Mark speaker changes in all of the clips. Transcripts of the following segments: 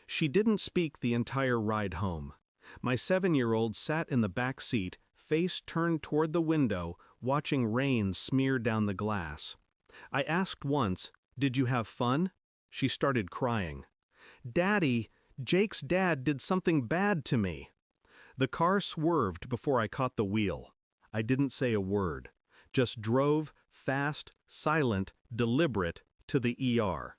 Speaker 1: She didn't speak the entire ride home. My 7-year-old sat in the back seat, face turned toward the window, watching rain smear down the glass. I asked once, "Did you have fun?" She started crying. "Daddy, Jake's dad did something bad to me." The car swerved before I caught the wheel. I didn't say a word, just drove, fast, silent, deliberate, to the ER.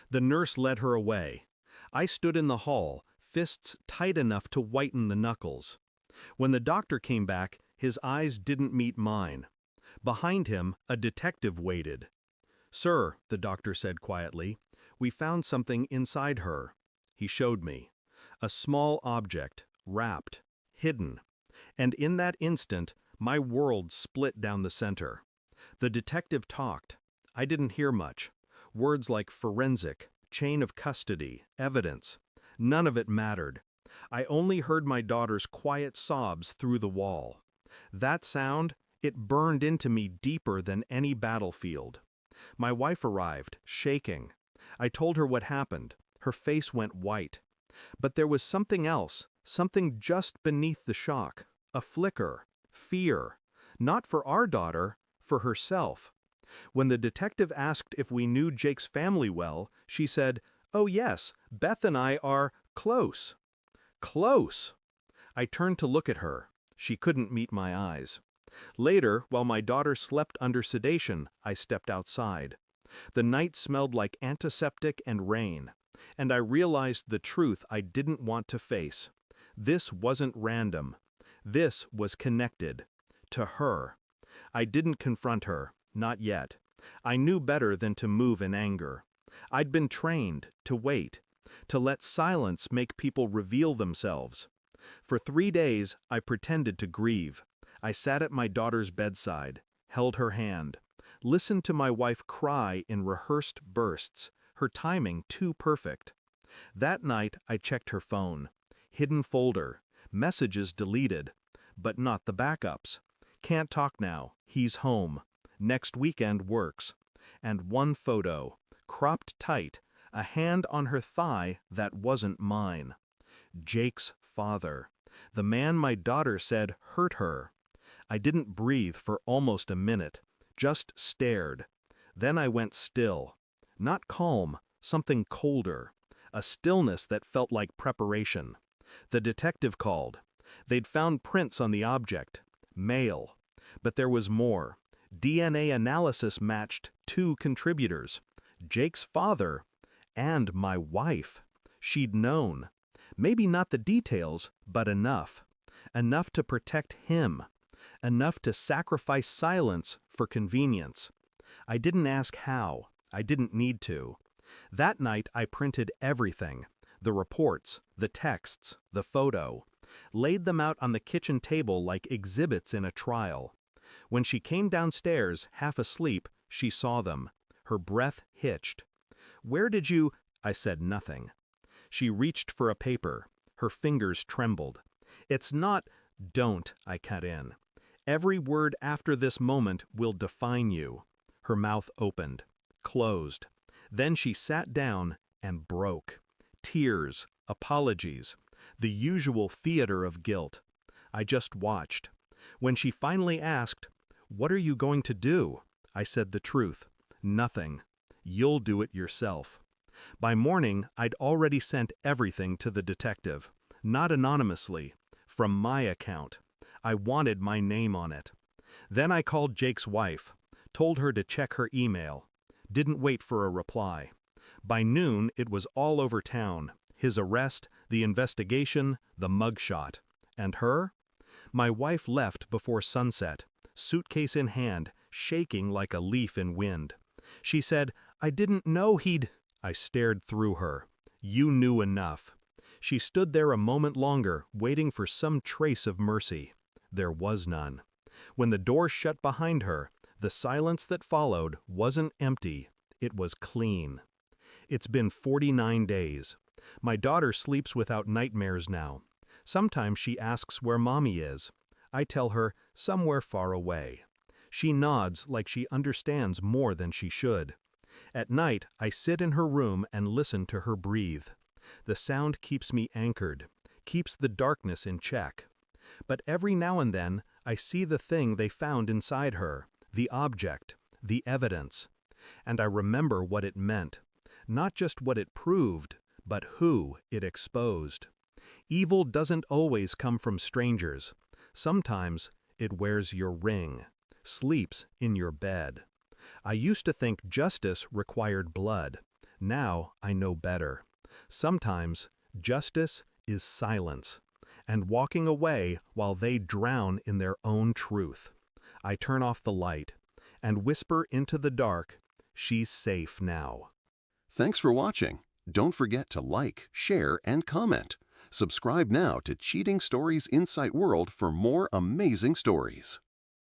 Speaker 1: The nurse led her away. I stood in the hall, fists tight enough to whiten the knuckles. When the doctor came back, his eyes didn't meet mine. Behind him, a detective waited. "Sir," the doctor said quietly, "we found something inside her." He showed me. A small object, wrapped, hidden. And in that instant, my world split down the center. The detective talked. I didn't hear much. Words like forensic, chain of custody, evidence. None of it mattered. I only heard my daughter's quiet sobs through the wall. That sound, it burned into me deeper than any battlefield. My wife arrived, shaking. I told her what happened. Her face went white. But there was something else, something just beneath the shock. A flicker, fear. Not for our daughter, for herself. When the detective asked if we knew Jake's family well, she said, "Oh yes, Beth and I are close." Close! I turned to look at her. She couldn't meet my eyes. Later, while my daughter slept under sedation, I stepped outside. The night smelled like antiseptic and rain, and I realized the truth I didn't want to face. This wasn't random. This was connected. To her. I didn't confront her, not yet. I knew better than to move in anger. I'd been trained to wait, to let silence make people reveal themselves. For 3 days, I pretended to grieve. I sat at my daughter's bedside, held her hand, listened to my wife cry in rehearsed bursts, her timing too perfect. That night, I checked her phone. Hidden folder, messages deleted, but not the backups. Can't talk now, he's home. Next weekend works. And one photo, cropped tight, a hand on her thigh that wasn't mine. Jake's father, the man my daughter said hurt her. I didn't breathe for almost a minute, just stared. Then I went still. Not calm, something colder. A stillness that felt like preparation. The detective called. They'd found prints on the object. Male. But there was more. DNA analysis matched 2 contributors. Jake's father and my wife. She'd known. Maybe not the details, but enough. Enough to protect him. Enough to sacrifice silence for convenience. I didn't ask how. I didn't need to. That night I printed everything. The reports, the texts, the photo. Laid them out on the kitchen table like exhibits in a trial. When she came downstairs, half asleep, she saw them. Her breath hitched. "Where did you—" I said nothing. She reached for a paper. Her fingers trembled. "It's not—" "Don't," I cut in. "Every word after this moment will define you." Her mouth opened, closed. Then she sat down and broke. Tears, apologies, the usual theater of guilt. I just watched. When she finally asked, "What are you going to do?" I said the truth. "Nothing. You'll do it yourself." By morning, I'd already sent everything to the detective. Not anonymously. From my account. I wanted my name on it. Then I called Jake's wife. Told her to check her email. Didn't wait for a reply. By noon, it was all over town. His arrest, the investigation, the mugshot. And her? My wife left before sunset, suitcase in hand, shaking like a leaf in wind. She said, "I didn't know he'd—" I stared through her. "You knew enough." She stood there a moment longer, waiting for some trace of mercy. There was none. When the door shut behind her, the silence that followed wasn't empty, it was clean. It's been 49 days. My daughter sleeps without nightmares now. Sometimes she asks where mommy is. I tell her, somewhere far away. She nods like she understands more than she should. At night, I sit in her room and listen to her breathe. The sound keeps me anchored, keeps the darkness in check. But every now and then, I see the thing they found inside her, the object, the evidence. And I remember what it meant, not just what it proved, but who it exposed. Evil doesn't always come from strangers. Sometimes it wears your ring, sleeps in your bed. I used to think justice required blood. Now I know better. Sometimes justice is silence, and walking away while they drown in their own truth. I turn off the light and whisper into the dark, "She's safe now."
Speaker 2: Thanks for watching. Don't forget to like, share, and comment. Subscribe now to Cheating Stories Insight World for more amazing stories.